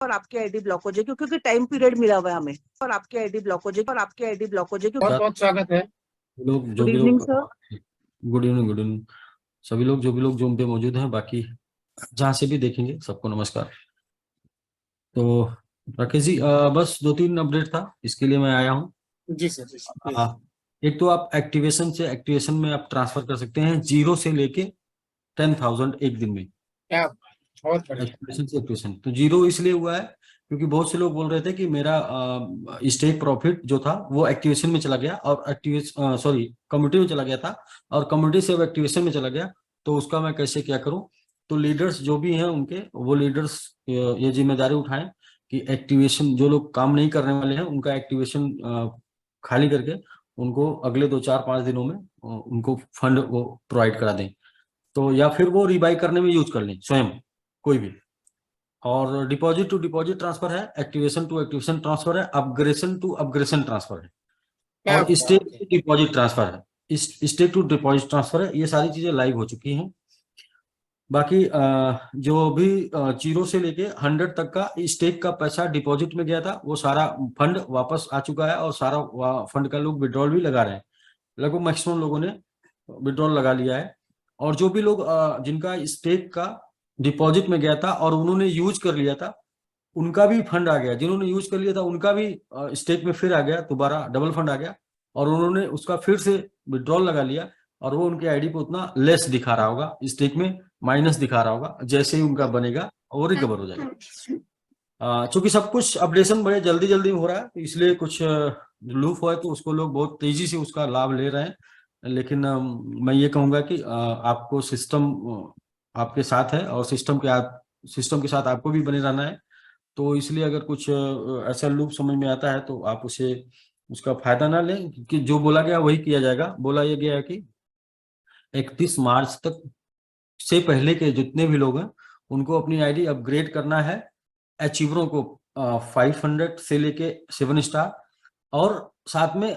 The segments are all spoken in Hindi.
और आपकी आईडी ब्लॉक हो जाएगी क्योंकि टाइम पीरियड मिला हुआ है हमें, और आपकी आईडी ब्लॉक हो जाएगी, और आपकी आईडी ब्लॉक हो जाएगी। बहुत बहुत स्वागत है लोग जो गुड भी इवनिंग लोग sir. Good evening, good evening सभी लोग जो भी लोग जूम पे मौजूद हैं, बाकी जहाँ से भी देखेंगे सबको नमस्कार। तो राकेश जी, बस 2-3 अपडेट था, इसके लिए मैं आया हूँ। जी सर, जी सर। एक तो आप एक्टिवेशन में आप ट्रांसफर कर सकते हैं 0 से लेके 10,000 एक दिन में। क्या बहुत बढ़िया। एक्टिवेशन तो 0 इसलिए हुआ है क्योंकि बहुत से लोग बोल रहे थे कि मेरा स्टेक प्रॉफिट जो था वो एक्टिवेशन में चला गया और कम्युनिटी में चला गया था, और कम्युनिटी से अब एक्टिवेशन में चला गया, तो उसका मैं कैसे क्या करूं। तो लीडर्स जो भी हैं उनके, वो लीडर्स ये जिम्मेदारी उठाएं कि एक्टिवेशन, जो लोग काम नहीं करने वाले हैं उनका एक्टिवेशन खाली करके उनको अगले 2-4-5 दिनों में उनको फंड वो प्रोवाइड करा दें, तो या फिर वो रिबाई करने में यूज कर लें स्वयं कोई भी। और डिपॉजिट टू डिपॉजिट ट्रांसफर है, एक्टिवेशन टू एक्टिवेशन ट्रांसफर है, अपग्रेशन टू अपग्रेशन ट्रांसफर है, और स्टेक टू डिपॉजिट ट्रांसफर है, स्टेक टू डिपॉजिट ट्रांसफर है। ये सारी चीजें लाइव हो चुकी हैं। बाकी जो भी 0 से लेके 100 तक का स्टेक का पैसा डिपॉजिट में गया था, वो सारा फंड वापस आ चुका है, और सारा फंड का लोग विड्रॉल भी लगा रहे हैं। लगभग मैक्सिमम लोगों ने विड्रॉल लगा लिया है। और जो भी लोग जिनका स्टेक का डिपॉजिट में गया था और उन्होंने यूज कर लिया था, उनका भी फंड आ गया। जिन्होंने यूज कर लिया था उनका भी स्टेक में फिर आ गया, दोबारा डबल फंड आ गया, और उन्होंने उसका फिर से विड्रॉल लगा लिया, और वो उनके आईडी पे उतना लेस दिखा रहा होगा, स्टेक में माइनस दिखा रहा होगा। जैसे ही उनका बनेगा वो रिकवर हो जाएगा। चूंकि सब कुछ अपडेशन बड़े जल्दी जल्दी हो रहा है, तो इसलिए कुछ लूप हुआ है, तो उसको लोग बहुत तेजी से उसका लाभ ले रहे हैं। लेकिन मैं ये कहूंगा कि आपको सिस्टम आपके साथ है, और सिस्टम के साथ आपको भी बने रहना है। तो इसलिए अगर कुछ ऐसा लूप समझ में आता है तो आप उसका फायदा ना लें, क्योंकि जो बोला गया वही किया जाएगा। बोला यह गया है कि 31 मार्च तक से पहले के जितने भी लोग हैं उनको अपनी आईडी अपग्रेड करना है, अचीवरों को 500 से लेके 7 स्टार, और साथ में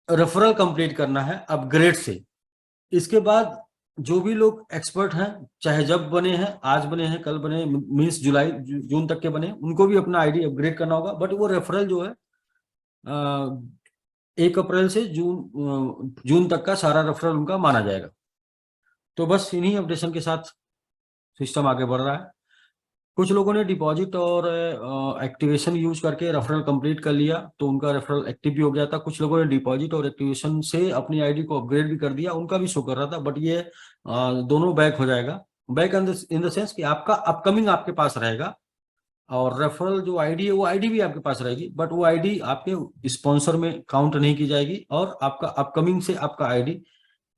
रेफरल कंप्लीट करना है अपग्रेड से। इसके बाद जो भी लोग एक्सपर्ट हैं, चाहे जब बने हैं, आज बने हैं, कल बने, मीन्स जुलाई जून तक के बने, उनको भी अपना आईडी अपग्रेड करना होगा। बट वो रेफरल जो है 1 अप्रैल से जून तक का सारा रेफरल उनका माना जाएगा। तो बस इन्हीं अपडेशन के साथ सिस्टम आगे बढ़ रहा है। कुछ लोगों ने डिपॉजिट और एक्टिवेशन यूज करके रेफरल कंप्लीट कर लिया, तो उनका रेफरल एक्टिव भी हो गया था। कुछ लोगों ने डिपॉजिट और एक्टिवेशन से अपनी आईडी को अपग्रेड भी कर दिया, उनका भी शो कर रहा था। बट ये दोनों बैक हो जाएगा। बैक इन द सेंस कि आपका अपकमिंग आपके पास रहेगा, और रेफरल जो आईडी है वो आईडी भी आपके पास रहेगी, बट वो आईडी आपके स्पॉन्सर में काउंट नहीं की जाएगी, और आपका अपकमिंग से आपका आईडी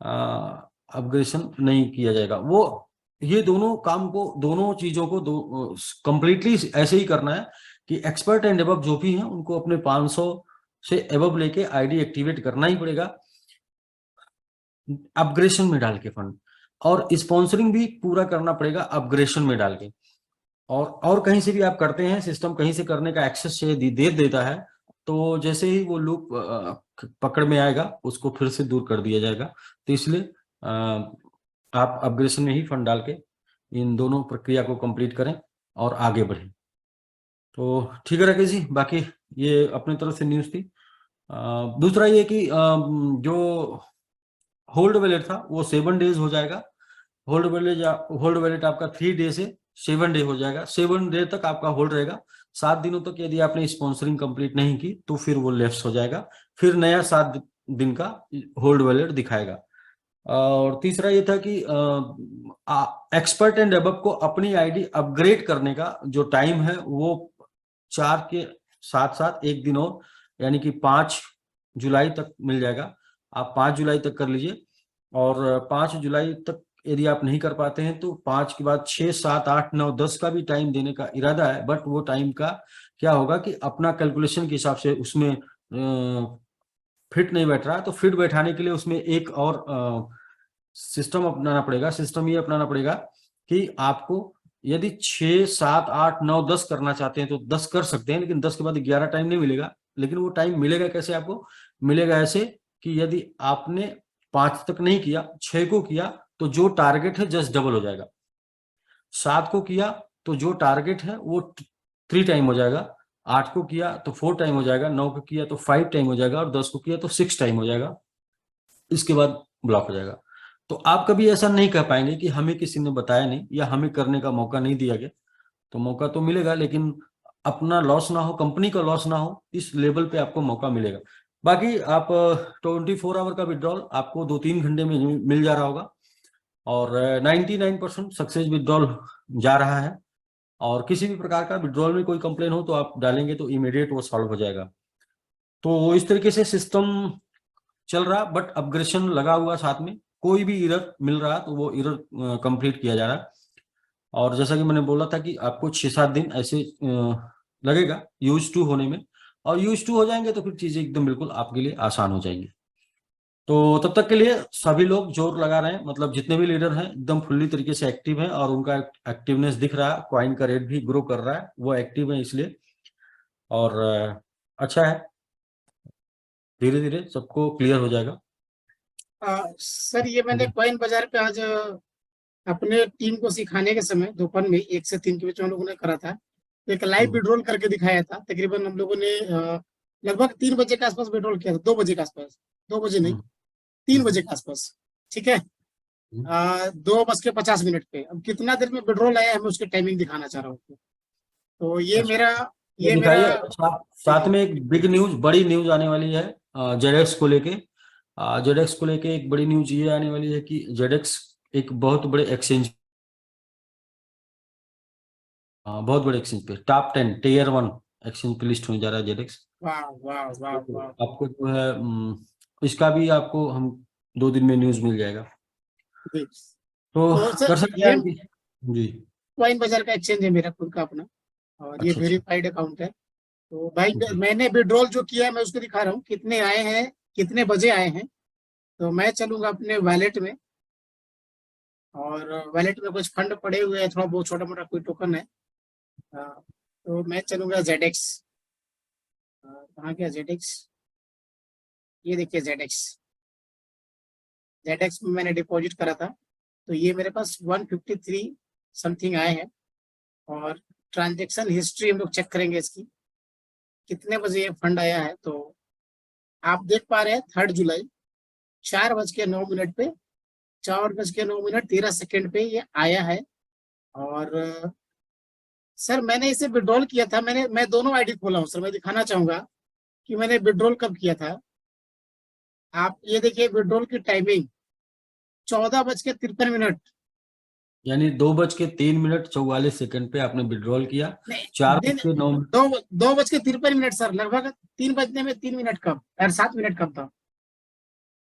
अपग्रेडेशन नहीं किया जाएगा। वो ये दोनों काम को, दोनों चीजों को कंप्लीटली ऐसे ही करना है कि एक्सपर्ट एंड एबव जो भी हैं उनको अपने 500 से एबव लेके आईडी एक्टिवेट करना ही पड़ेगा अपग्रेडेशन में डाल के फंड, और स्पॉन्सरिंग भी पूरा करना पड़ेगा अपग्रेडेशन में डाल के। और कहीं से भी आप करते हैं, सिस्टम कहीं से करने का एक्सेस दे देता है, तो जैसे ही वो लूप पकड़ में आएगा उसको फिर से दूर कर दिया जाएगा। तो इसलिए आप अपग्रेडेशन में ही फंड डाल के इन दोनों प्रक्रिया को कंप्लीट करें और आगे बढ़ें। तो ठीक है राकेश जी, बाकी ये अपने तरफ से न्यूज़ थी। दूसरा ये कि जो होल्ड वैलेट था वो 7 डेज हो जाएगा। होल्ड वैलेट आपका 3 डे से 7 डे हो जाएगा। 7 डे तक आपका होल्ड रहेगा। 7 दिनों तक यदि आपने स्पॉन्सरिंग कंप्लीट नहीं की तो फिर वो लेफ्ट हो जाएगा, फिर नया 7 दिन का होल्ड वैलेट दिखाएगा। और तीसरा ये था कि एक्सपर्ट एंड अबव को अपनी आईडी अपग्रेड करने का जो टाइम है वो 4 के साथ साथ एक दिन और, यानी कि 5 जुलाई तक मिल जाएगा। आप 5 जुलाई तक कर लीजिए, और 5 जुलाई तक यदि आप नहीं कर पाते हैं तो 5 के बाद 6, 7, 8, 9, 10 का भी टाइम देने का इरादा है। बट वो टाइम का क्या होगा कि अपना कैलकुलेशन के हिसाब से उसमें फिट नहीं बैठ रहा है, तो फिट बैठाने के लिए उसमें एक और सिस्टम अपनाना पड़ेगा। सिस्टम ये अपनाना पड़ेगा कि आपको यदि 6, 7, 8, 9, 10 करना चाहते हैं तो 10 कर सकते हैं, लेकिन 10 के बाद 11 टाइम नहीं मिलेगा। लेकिन वो टाइम मिलेगा कैसे? आपको मिलेगा ऐसे कि यदि आपने 5 तक नहीं किया, 6 को किया तो जो टारगेट है जस्ट डबल हो जाएगा। 7 को किया तो जो टारगेट है वो 3 टाइम हो जाएगा, 8 को किया तो 4 टाइम हो जाएगा, 9 को किया तो 5 टाइम हो जाएगा और 10 को किया तो 6 टाइम हो जाएगा। इसके बाद ब्लॉक हो जाएगा। तो आप कभी ऐसा नहीं कह पाएंगे कि हमें किसी ने बताया नहीं या हमें करने का मौका नहीं दिया गया। तो मौका तो मिलेगा, लेकिन अपना लॉस ना हो, कंपनी का लॉस ना हो, इस लेवल पे आपको मौका मिलेगा। बाकी आप 24 आवर का विड्रॉल आपको 2-3 घंटे में मिल जा रहा होगा और 99% सक्सेस विड्रॉल जा रहा है। और किसी भी प्रकार का विड्रॉल में कोई कंप्लेन हो तो आप डालेंगे तो इमीडिएट वो सॉल्व हो जाएगा। तो इस तरीके से सिस्टम चल रहा, बट अपग्रेडेशन लगा हुआ साथ में। कोई भी एरर मिल रहा तो वो एरर कंप्लीट किया जा रहा। और जैसा कि मैंने बोला था कि आपको 6-7 दिन ऐसे लगेगा यूज टू होने में, और यूज टू हो जाएंगे तो फिर चीजें एकदम बिल्कुल आपके लिए आसान हो जाएंगी। तो तब तक के लिए सभी लोग जोर लगा रहे हैं, मतलब जितने भी लीडर हैं एकदम फुल्ली तरीके से एक्टिव हैं और उनका एक्टिवनेस दिख रहा है। कॉइन का रेट भी ग्रो कर रहा है, वो एक्टिव है इसलिए। और अच्छा है, धीरे धीरे सबको क्लियर हो जाएगा। सर ये मैंने कॉइन बाजार पे आज अपने टीम को सिखाने के समय दोपहर में 1 से 3 के बीच में हम लोगों ने करा था। एक लाइव विड्रॉल करके दिखाया था। तकरीबन हम लोगों ने लगभग 3 बजे के आसपास विड्रॉल किया था, 2 बजे के आसपास, 2 बजे नहीं 3 बजे के आसपास, ठीक है। 2:50 पे। अब कितना देर में विड्रॉल आया है मैं उसकी टाइमिंग दिखाना चाह रहा हूँ। तो ये मेरा साथ में एक बिग न्यूज, बड़ी न्यूज आने वाली है जेडेक्स को लेके। जेडेक्स को लेके एक बड़ी न्यूज ये आने वाली है कि जेडेक्स एक बहुत बड़े एक्सचेंज, बहुत बड़े एक्सचेंज पे टॉप 10 Tier 1 एक्सचेंज पे लिस्ट होने जा रहा है जेडेक्स। वाह वाह वाह वाह। आपको जो है इसका भी आपको हम 2 दिन में न्यूज मिल जाएगा। तो कर सकते हैं जी। कॉइन बाजार का एक्सचेंज है मेरा खुद का अपना, और ये वेरीफाइड अकाउंट है। तो भाई मैंने विड्रॉल जो किया है मैं उसको दिखा रहा हूँ, कितने आए हैं, कितने बजे आए हैं। तो मैं चलूंगा अपने वैलेट में, और वैलेट में कुछ फंड पड़े हुए हैं, थोड़ा बहुत छोटा मोटा कोई टोकन है। तो मैं चलूंगा ZX। कहाँ गया ZX? ये देखिए ZX में मैंने डिपॉजिट करा था। तो ये मेरे पास 153 समथिंग आए हैं। और ट्रांजैक्शन हिस्ट्री हम लोग चेक करेंगे इसकी, कितने बजे ये फंड आया है। तो आप देख पा रहे हैं 3 जुलाई 4:09 पे, 4:09 13 सेकेंड पे ये आया है। और सर मैंने इसे विड्रॉल किया था, मैं दोनों आईडी खोला हूँ सर। मैं दिखाना चाहूंगा कि मैंने विड्रॉल कब किया था। आप ये देखिए विड्रॉल की टाइमिंग 14:53, यानी 2:03 पे आपने विड्रॉल किया। 2:53 सर, लगभग 3 बजने में 3 मिनट कम और 7 मिनट कम था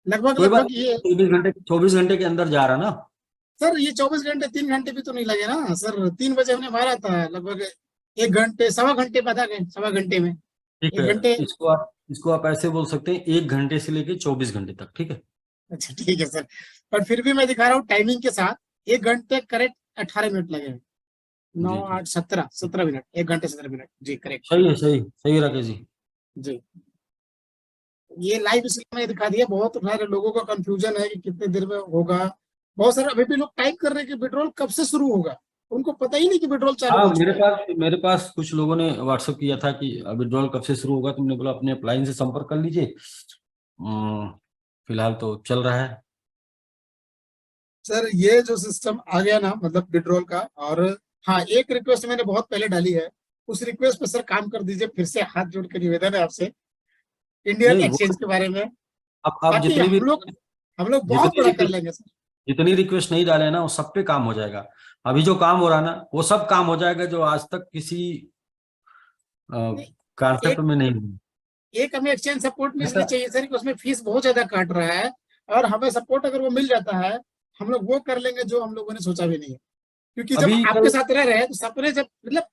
लगभग ये 24 घंटे के अंदर जा रहा ना सर। ये 24 घंटे 3 घंटे भी तो नहीं लगे ना सर। 3 बजे हमने मारा था, लगभग 1 घंटे सवा घंटे बाद आ गए, सवा घंटे में। ठीक है, इसको आप ऐसे बोल सकते हैं 1 घंटे से लेके 24 घंटे तक, ठीक है। अच्छा ठीक है सर, पर फिर भी मैं दिखा रहा हूँ टाइमिंग के साथ 1 घंटे करेक्ट 18 मिनट लगे हैं। 9 8 17 मिनट, 1 घंटे 17 मिनट जी, करेक्ट। सही है, सही राकेश जी। ये लाइव इसलिए मैंने दिखा दिया, बहुत सारे लोगों का कंफ्यूजन है कि कितने देर में होगा। बहुत सारे अभी भी लोग टाइप कर रहे हैं कि विड्रॉल कब से शुरू होगा, उनको पता ही नहीं कि विड्रॉल चालू हो चुका है। मेरे पास कुछ लोगों ने व्हाट्सएप किया था कि विड्रॉल कब से शुरू होगा। तुमने बोला अपने अपलाइन से संपर्क कर लीजिए। फिलहाल तो चल रहा है सर। ये जो सिस्टम आ गया ना, मतलब विड्रॉल का। और हाँ, एक रिक्वेस्ट मैंने बहुत पहले डाली है, उस रिक्वेस्ट पे सर काम कर दीजिए। फिर से हाथ जोड़ के निवेदन है आपसे इंडियन एक्सचेंज के बारे में, आप जितनी भी हम लोग बहुत बड़ा कर लेंगे सर। जितनी रिक्वेस्ट नहीं डाले ना वो सब पे काम हो जाएगा। अभी जो काम हो रहा है ना वो सब काम हो जाएगा जो आज तक किसी कॉन्सेप्ट में नहीं हुआ। एक हमें एक्सचेंज सपोर्ट में इसलिए चाहिए सर कि उसमें फीस बहुत ज्यादा काट रहा है, और हमें सपोर्ट अगर वो मिल जाता है हम लोग वो कर लेंगे जो हम लोगों ने सोचा भी नहीं है। क्योंकि जब आपके साथ रह रहे हैं तो सपने, जब मतलब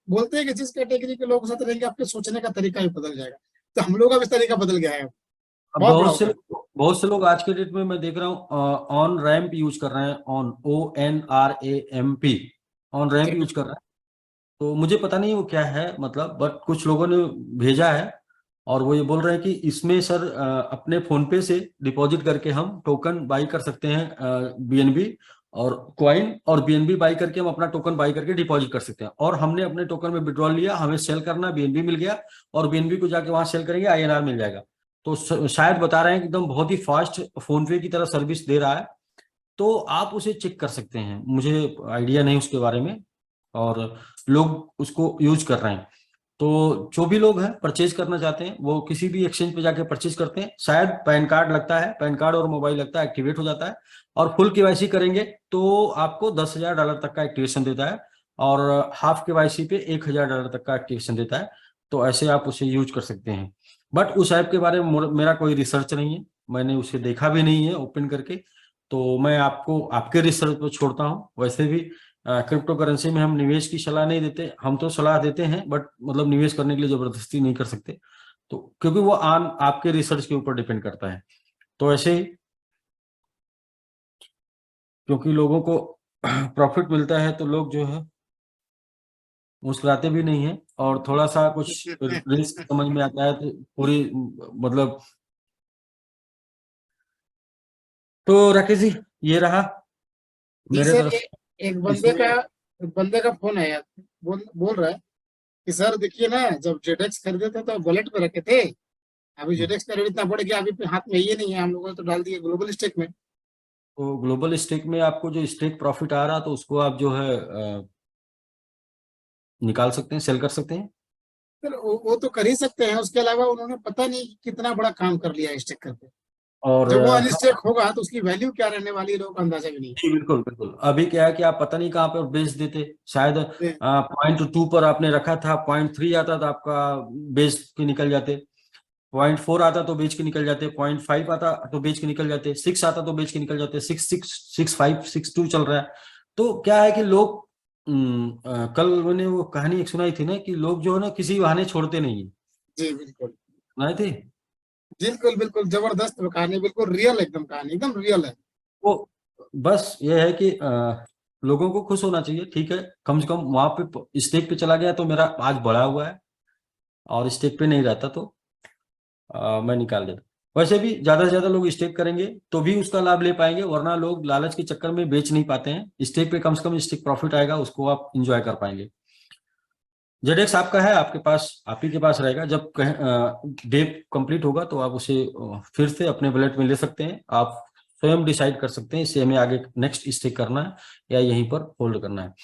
बोलते हैं कि जिस कैटेगरी के लोगों के साथ रहेंगे आपके सोचने का तरीका ही बदल जाएगा। तो हम लोग का भी तरीका बदल गया है। बहुत से लोग आज के डेट में मैं देख रहा हूँ ऑन रैम्प यूज कर रहे हैं, ONRAMP ऑन रैम्प यूज कर रहे हैं। तो मुझे पता नहीं वो क्या है मतलब, बट कुछ लोगों ने भेजा है और वो ये बोल रहे हैं कि इसमें सर अपने फोन पे से डिपॉजिट करके हम टोकन बाई कर सकते हैं BNB, और कॉइन और बीएनबी बाई करके हम अपना टोकन बाई करके डिपॉजिट कर सकते हैं। और हमने अपने टोकन में विड्रॉल लिया, हमें सेल करना, बीएनबी मिल गया और बीएनबी को जाके वहां सेल करेंगे, आईएनआर मिल जाएगा। तो शायद बता रहे हैं कि एकदम बहुत ही फास्ट फोन पे की तरह सर्विस दे रहा है, तो आप उसे चेक कर सकते हैं। मुझे आइडिया नहीं उसके बारे में, और लोग उसको यूज कर रहे हैं। तो जो भी लोग हैं परचेज करना चाहते हैं वो किसी भी एक्सचेंज पे जाके परचेज करते हैं। शायद पैन कार्ड लगता है, पैन कार्ड और मोबाइल लगता है, एक्टिवेट हो जाता है, और फुल केवाईसी करेंगे तो आपको $10,000 तक का एक्टिवेशन देता है, और हाफ केवाईसी पे $1,000 तक का एक्टिवेशन देता है। तो ऐसे आप उसे यूज कर सकते हैं। बट उस ऐप के बारे में मेरा कोई रिसर्च नहीं है, मैंने उसे देखा भी नहीं है ओपन करके, तो मैं आपको आपके रिसर्च पर छोड़ता हूँ। वैसे भी क्रिप्टो करेंसी में हम निवेश की सलाह नहीं देते, हम तो सलाह देते हैं बट मतलब निवेश करने के लिए जबरदस्ती नहीं कर सकते, तो क्योंकि वो आपके रिसर्च के ऊपर डिपेंड करता है। तो ऐसे ही क्योंकि लोगों को प्रॉफिट मिलता है तो लोग जो है मुस्कुराते भी नहीं है, और थोड़ा सा कुछ रिस्क समझ में आता है तो पूरी मतलब। तो राकेश जी ये रहा जी मेरे सर, तरफ एक इसमें। बंदे का फोन आया, बोल रहा है कि सर देखिए ना, जब जेडेक्स खरीदे थे तो वॉलेट पे रखे थे, अभी जेडेक्स का रेट इतना बढ़ गया, अभी हाथ में ये नहीं है, हम लोगों ने तो डाल दिए ग्लोबल स्टेक में। तो ग्लोबल स्टेक में आपको जो स्टेक प्रॉफिट आ रहा तो उसको आप जो है निकाल सकते हैं, सेल कर सकते हैं। सर वो तो कर ही सकते हैं, उसके अलावा उन्होंने पता नहीं कितना बड़ा काम कर लिया स्टेक करके। और जब वो हाँ, अनस्टेक होगा तो उसकी वैल्यू क्या रहने वाली है, लोगों को अंदाजा भी नहीं जी बिल्कुल बिल्कुल। अभी क्या है कि आप पता नहीं कहाँ पर बेच देते, शायद है। 0.2 पर आपने रखा था, 0.3 आता तो आपका बेच के निकल जाते, 0.4 आता तो बेच के निकल जाते, 0.5 आता तो बेच के निकल जाते, 6 आता तो बेच के निकल जाते, 6.6, 6.5, 6.2 चल रहा है। तो क्या है कि लोग कल मैंने वो कहानी एक सुनाई थी ना कि लोग जो है ना किसी बहाने छोड़ते नहीं है, जी बिल्कुल, सुनाई थी। बिल्कुल बिल्कुल जबरदस्त कहानी, बिल्कुल रियल, एकदम कहानी एकदम रियल है। वो बस ये है कि लोगों को खुश होना चाहिए, ठीक है, कम से कम वहां पे स्टेक पे चला गया तो मेरा आज बढ़ा हुआ है, और स्टेक पे नहीं रहता तो मैं निकाल देता। वैसे भी ज्यादा से ज्यादा लोग स्टेक करेंगे तो भी उसका लाभ ले पाएंगे, वरना लोग लालच के चक्कर में बेच नहीं पाते हैं। स्टेक पे कम से कम स्टेक प्रॉफिट आएगा, उसको आप इंजॉय कर पाएंगे। जेडेक्स आपका है, आपके पास, आप ही के पास रहेगा। जब डे कंप्लीट होगा तो आप उसे फिर से अपने वॉलेट में ले सकते हैं। आप स्वयं डिसाइड कर सकते हैं इसे हमें आगे नेक्स्ट स्टेक करना है या यहीं पर होल्ड करना है।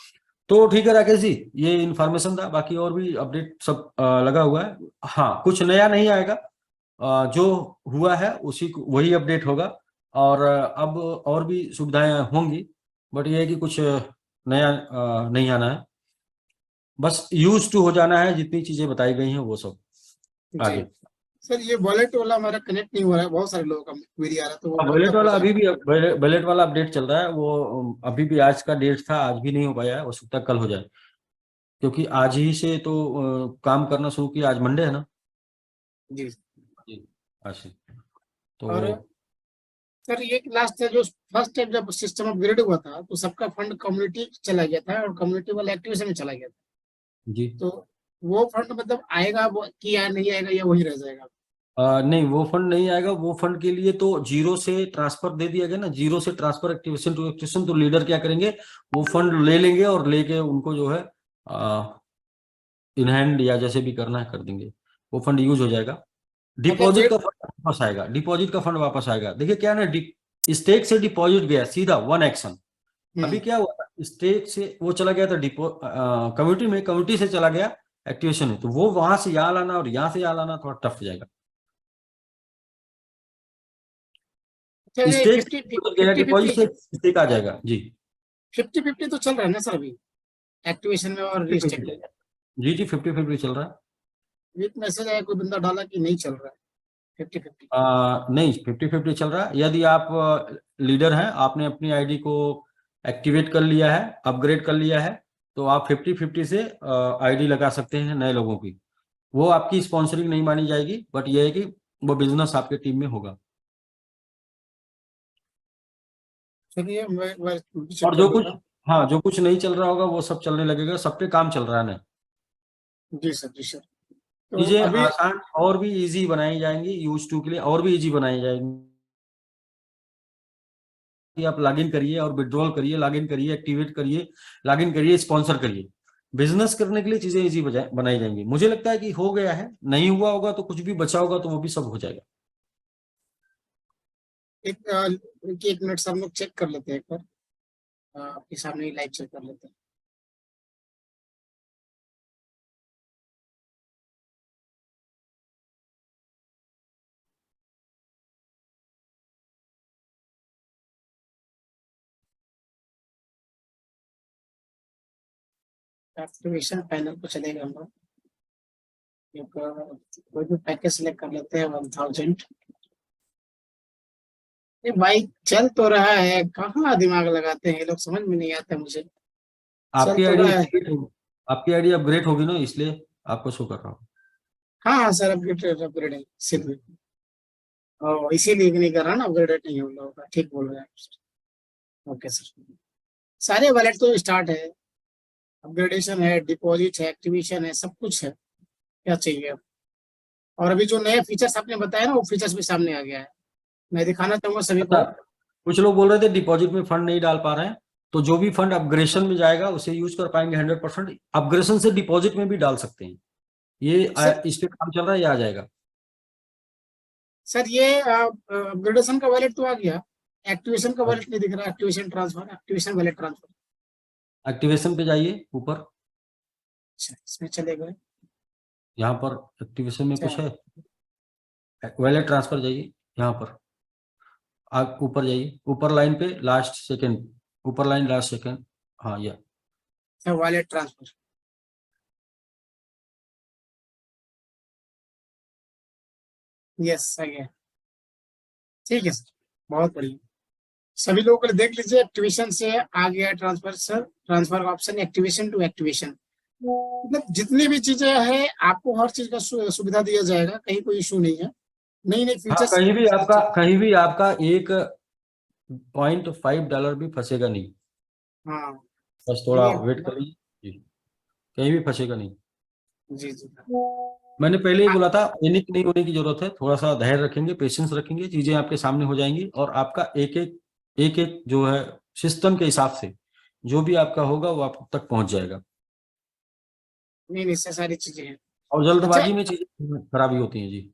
तो ठीक है राकेश जी, ये इन्फॉर्मेशन था, बाकी और भी अपडेट सब लगा हुआ है। हाँ, कुछ नया नहीं आएगा, जो हुआ है उसी को वही अपडेट होगा, और अब और भी सुविधाएं होंगी, बट ये है कि कुछ नया नहीं आना है, बस यूज टू हो जाना है, जितनी चीजें बताई गई हैं वो सब जी आगे। सर, ये वॉलेट वाला हमारा कनेक्ट नहीं हो रहा है, बहुत सारे लोगों का क्वेरी आ रहा है, तो वो वॉलेट कब हो वाला जाएगा? अभी भी वॉलेट वाला अपडेट चल रहा है, वो अभी भी आज का डेट था, आज भी नहीं हो पाया है, हो सकता है कल हो जाए, क्योंकि आज ही से तो काम करना शुरू किया, आज मंडे है ना। जी। जी, आज से तो। और सर ये लास्ट है, जो फर्स्ट टाइम जब सिस्टम अपग्रेड हुआ था तो सबका फंड कम्युनिटी चला गया था और कम्युनिटी वाला एक्टिवेशन में चला गया था, जी तो वो फंड मतलब आएगा वो कि या नहीं आएगा, या वही रह जाएगा? नहीं, वो फंड नहीं आएगा। वो फंड के लिए तो जीरो से ट्रांसफर दे दिया गया ना, जीरो से ट्रांसफर एक्टिवेशन टू एक्टिवेशन, तो लीडर क्या करेंगे, वो फंड ले लेंगे और लेके उनको जो है इन हैंड या जैसे भी करना है कर देंगे, वो फंड यूज हो जाएगा। मतलब डिपॉजिट डेट। का फंड वापस आएगा, डिपॉजिट का फंड वापस आएगा। देखिए क्या है ना, स्टेक से डिपॉजिट गया सीधा वन एक्शन। अभी क्या हुआ था, स्टेक से वो चला गया था डिपो कम्युनिटी में, कम्युनिटी से चला गया एक्टिवेशन में, तो वो वहां से यहाँ लाना और यहाँ से यहाँ लाना थोड़ा टफ हो जाएगा। अच्छा, ये स्टेक फिफ्टी गया, फिफ्टी डिपॉजिट फिफ्टी से स्टेक आ जाएगा जी। 50-50 तो चल रहा है ना सर अभी, एक्टिवेशन में और रीस्टेक में? जी जी, 50-50 चल रहा है। एक मैसेज आया, कोई बंदा डाला कि नहीं चल रहा है 50-50। नहीं, 50-50 चल रहा है। यदि आप लीडर हैं, आपने अपनी आईडी को एक्टिवेट कर लिया है, अपग्रेड कर लिया है, तो आप 50-50 से आईडी लगा सकते हैं नए लोगों की। वो आपकी स्पॉन्सरिंग नहीं मानी जाएगी, बट ये है कि वो बिजनेस आपके टीम में होगा। चलिए मैं चेक और कर जो कुछ, लूंगा। हाँ, जो कुछ नहीं चल रहा होगा वो सब चलने लगेगा, सब पे काम चल रहा है ना। जी सर, जी सर। तो चीजें अभी आसान और भी इजी बनाई जाएंगी, यूज टू के लिए और भी इजी बनाई जाएंगी, कि आप लॉगिन करिए और विड्रॉल करिए, लॉगिन करिए, एक्टिवेट करिए, लॉगिन करिए, स्पॉन्सर करिए। बिजनेस करने के लिए चीजें इजी बनाई जाएंगी। मुझे लगता है कि हो गया है, नहीं हुआ होगा तो कुछ भी बचा होगा तो वो भी सब हो जाएगा। एक मिनट सब लोग चेक कर लेते हैं एक बार, आपके सामने ही लाइव चेक कर लेते हैं। एक्टिवेशन पैनल को चलेगा हम लोग, कोई भी पैकेज सिलेक्ट कर लेते हैं 1000। ये भाई चल तो रहा है, कहाँ दिमाग लगाते हैं ये लोग, समझ में नहीं आता मुझे। चल आपकी तो आईडी रहा है। आपकी आईडी अपग्रेड होगी ना, इसलिए आपको शो कर रहा हूँ। हाँ हाँ सर, अपग्रेड है सिर्फ, और इसीलिए नहीं कर रहा ना, अपग्रेडेड नहीं है उन लोगों का, ठीक बोल रहे हैं आप। ओके सर, सारे वॉलेट तो स्टार्ट है, अपग्रेडेशन है, डिपॉजिट है, एक्टिवेशन है, सब कुछ है, क्या चाहिए अब। और अभी जो नए फीचर्स आपने बताया ना, वो फीचर्स भी सामने आ गया है, मैं दिखाना चाहूंगा सभी को। कुछ लोग बोल रहे थे डिपॉजिट में फंड नहीं डाल पा रहे हैं, तो जो भी फंड अपग्रेशन में जाएगा उसे यूज कर पाएंगे 100%। अपग्रेशन से डिपॉजिट में भी डाल सकते हैं, ये इस पे काम चल रहा है, ये आ जाएगा। सर ये अपग्रेडेशन का वॉलेट तो आ गया, एक्टिवेशन का वॉलेट नहीं दिख रहा, activation transfer, activation wallet transfer. Activation पे जाइए ऊपर, अच्छा इसमें चले गए। यहाँ पर एक्टिवेशन में कुछ अच्छा, है, वॉलेट ट्रांसफर जाइए, यहाँ पर आप ऊपर जाइए, ऊपर लाइन पे लास्ट सेकंड, ऊपर लाइन लास्ट सेकंड, हाँ ये अच्छा वॉलेट ट्रांसफर, यस आ गया। ठीक है सर, बहुत बढ़िया। सभी लोगों को देख लीजिए, एक्टिवेशन से आ गया ट्रांसफर सर, ट्रांसफर का ऑप्शन, एक्टिवेशन टू एक्टिवेशन। मतलब जितनी भी चीजें हैं आपको हर चीज का सुविधा दिया जाएगा, कहीं कोई इशू नहीं है, नई नई हाँ, फीचर्स। कहीं भी आपका $1.5 भी फंसेगा नहीं, हाँ बस थोड़ा ये वेट करिए जी, कहीं भी फंसेगा नहीं। जी जी मैंने पहले ही बोला था, पैनिक नहीं होने की जरूरत है, थोड़ा सा धैर्य रखेंगे, पेशेंस रखेंगे, चीजें आपके सामने हो जाएंगी और आपका एक एक जो है सिस्टम के हिसाब से जो भी आपका होगा वो आप तक पहुंच जाएगा। नहीं नहीं सर, सारी चीजें हैं। और अच्छा, जल्दबाजी में चीजें खराबी होती हैं जी।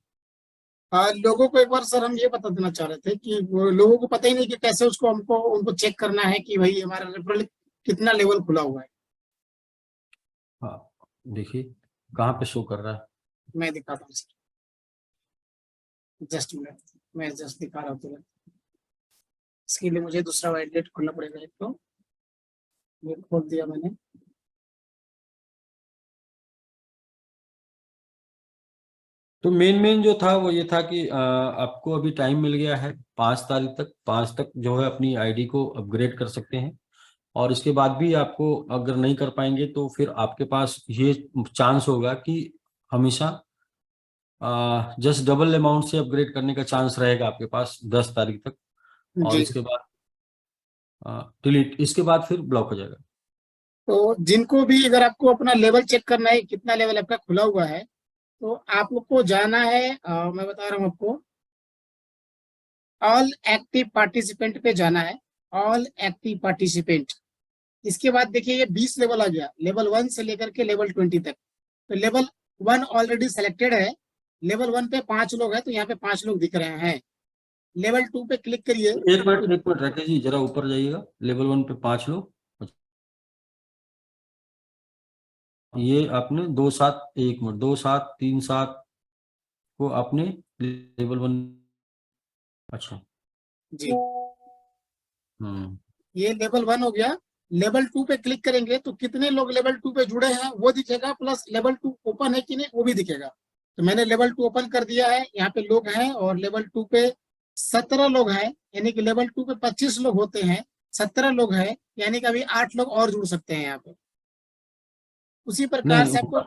लोगों को एक बार सर हम ये बता देना चाह रहे थे कि वो लोगों को पता ही नहीं कि कैसे उसको हमको उनको चेक करना है कि भाई हमारा रेफरल कितना लेवल खुला हुआ है। हाँ देखिए कहाँ पे शो कर रहा है। मैं दिखाता हूँ सर, जस्ट मिनट, मैं जस्ट दिखा रहा हूँ तुरंत। इसके लिए मुझे दूसरा वाइडलेट खोलना पड़ेगा, एक तो ये खोल दिया मैंने। तो मेन जो था वो ये था कि आपको अभी टाइम मिल गया है 5 तारीख तक, 5 तक जो है अपनी आईडी को अपग्रेड कर सकते हैं। और इसके बाद भी आपको अगर नहीं कर पाएंगे तो फिर आपके पास ये चांस होगा कि हमेशा जस्ट डबल अमाउंट से अपग्रेड करने का चांस रहेगा आपके पास 10 तारीख तक। और जी, इसके बाद डिलीट, इसके बाद फिर ब्लॉक हो जाएगा। तो जिनको भी अगर आपको अपना लेवल चेक करना है कितना लेवल आपका खुला हुआ है, तो आप लोग को जाना है, मैं बता रहा हूँ आपको, ऑल एक्टिव पार्टिसिपेंट पे जाना है, ऑल एक्टिव पार्टिसिपेंट। इसके बाद देखिए ये 20 लेवल आ गया, लेवल 1 से लेकर के लेवल 20 तक। तो लेवल 1 ऑलरेडी सेलेक्टेड है, लेवल 1 पे 5 लोग हैं, तो यहाँ पे 5 लोग दिख रहे हैं। लेवल 2 पे क्लिक करिए। एक मिनट राकेश जी, जरा ऊपर जाइएगा, लेवल 1 पे 5 लोग, ये आपने 2 7 1 मिनट 2 7 3 7 को आपने लेवल 1, अच्छा जी, हम्म, ये लेवल 1 हो गया। लेवल 2 पे क्लिक करेंगे तो कितने लोग लेवल 2 पे जुड़े हैं वो दिखेगा, प्लस लेवल 2 ओपन है कि नहीं वो भी दिखेगा। तो मैंने लेवल 2 ओपन कर दिया है, यहाँ पे लोग हैं, और लेवल 2 पे 17 लोग हैं, यानी कि लेवल 2 पे 25 लोग होते हैं, 17 लोग हैं, यानी कि अभी 8 लोग और जुड़ सकते हैं यहाँ पे। उसी प्रकार नहीं से आपको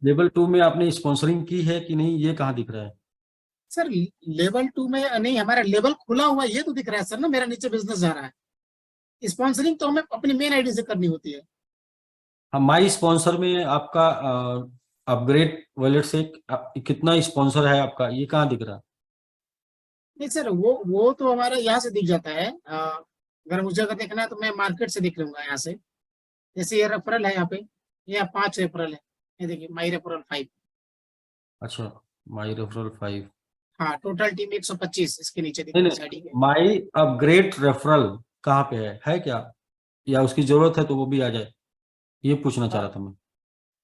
लेवल 2 में आपने स्पॉन्सरिंग की है कि नहीं, ये कहाँ दिख रहा है? सर लेवल 2 में नहीं, हमारा लेवल खुला हुआ ये तो दिख रहा है सर ना, मेरा नीचे बिजनेस जा रहा है। स्पॉन्सरिंग तो हमें अपनी मेन आईडी से करनी होती है। हाँ, माई स्पॉन्सर में आपका अपग्रेड वॉलेट से कितना स्पॉन्सर है आपका, ये कहाँ दिख रहा है? नहीं सर, वो तो हमारा यहाँ से दिख जाता है, अगर मुझे अगर देखना है तो मैं मार्केट से देख लूंगा यहाँ से। जैसे ये रेफरल है यहाँ पे, ये 5 रेफरल है, ये देखिए माई रेफरल 5। अच्छा, माई रेफरल 5। हाँ, टोटल टीम 125 इसके नीचे नहीं देखिए नहीं, के। माई अपग्रेड रेफरल कहाँ पे है क्या, या उसकी जरूरत है तो वो भी आ जाए, ये पूछना चाह रहा था मैं।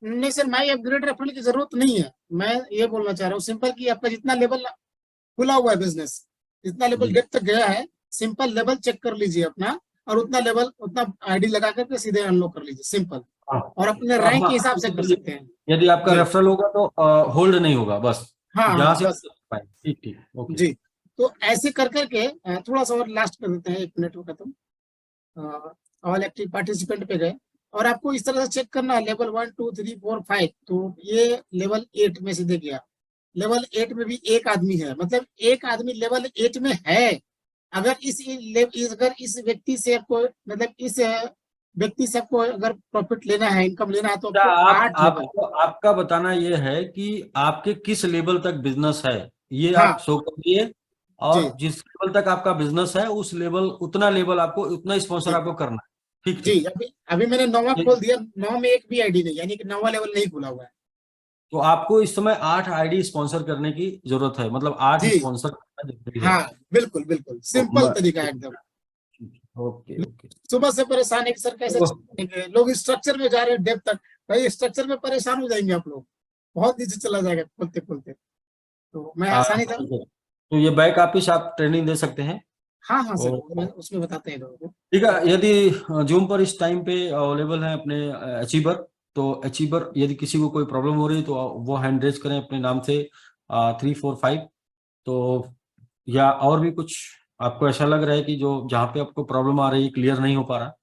नहीं सर, माई अपग्रेड रेफरल की जरूरत नहीं है। मैं ये बोलना चाह रहा हूँ सिंपल कि आपका जितना लेवल खुला हुआ है बिजनेस, जितना लेवल जी डेप्थ तक गया है, सिंपल लेवल चेक कर लीजिए अपना, और उतना लेवल उतना आईडी लगा करके सीधे अनलॉक कर लीजिए, सिंपल। हाँ। और अपने हाँ रैंक हाँ, के हिसाब से कर सकते हैं। यदि आपका जी रेफरल होगा तो होल्ड नहीं होगा, बस हाँ जहां हाँ से बस। ठीक ठीक, ओके। जी, तो ऐसे कर करके थोड़ा सा और लास्ट कर देते हैं, 1 मिनट हो खत्म। ऑल एक्टिव पार्टिसिपेंट पे गए, और आपको इस तरह से चेक करना है लेवल 1 2 3 4 5। तो ये लेवल 8 में सीधे गया। लेवल 8 में भी एक आदमी है, मतलब एक आदमी लेवल 8 में है। अगर अगर इस व्यक्ति से आपको, मतलब इस व्यक्ति से आपको अगर प्रॉफिट लेना है, इनकम लेना है, तो क्या आपको आप 8 लेवल। आपको आपका बताना ये है कि आपके किस लेवल तक बिजनेस है, ये हाँ आप शो करिए। जी और जिस लेवल तक आपका बिजनेस है उस लेवल, उतना लेवल आपको, उतना स्पॉन्सर जी आपको करना है। ठीक जी। ठीक। अभी अभी मैंने 9वां ये- खोल दिया, 9 में एक भी आईडी नहीं, यानी कि 9वां लेवल नहीं खुला हुआ है। तो आपको इस समय 8 आईडी स्पॉन्सर करने की जरूरत है, मतलब 8 जी स्पॉन्सर करना जरूरी है। हाँ, बिल्कुल बिल्कुल तो सिंपल तरीका है एकदम। Okay okay. सुबह से परेशान है कि सर कैसे चलेंगे, लोग स्ट्रक्चर में जा रहे हैं डेप तक। भाई स्ट्रक्चर में परेशान हो जाएंगे आप लोग, बहुत नीचे चला जाएगा खोलते खोलते। तो मैं आसानी था। तो ये बैक ऑफिस आप ट्रेनिंग दे सकते हैं। हाँ हाँ सर, और उसमें बताते हैं लोगों को। ठीक है, यदि जूम पर इस टाइम पे अवेलेबल है अपने अचीवर, तो अचीवर यदि किसी को कोई प्रॉब्लम हो रही है तो वो हैंड रेज करें अपने नाम से 345। तो या और भी कुछ आपको ऐसा लग रहा है कि जो जहाँ पे आपको प्रॉब्लम आ रही है, क्लियर नहीं हो पा रहा,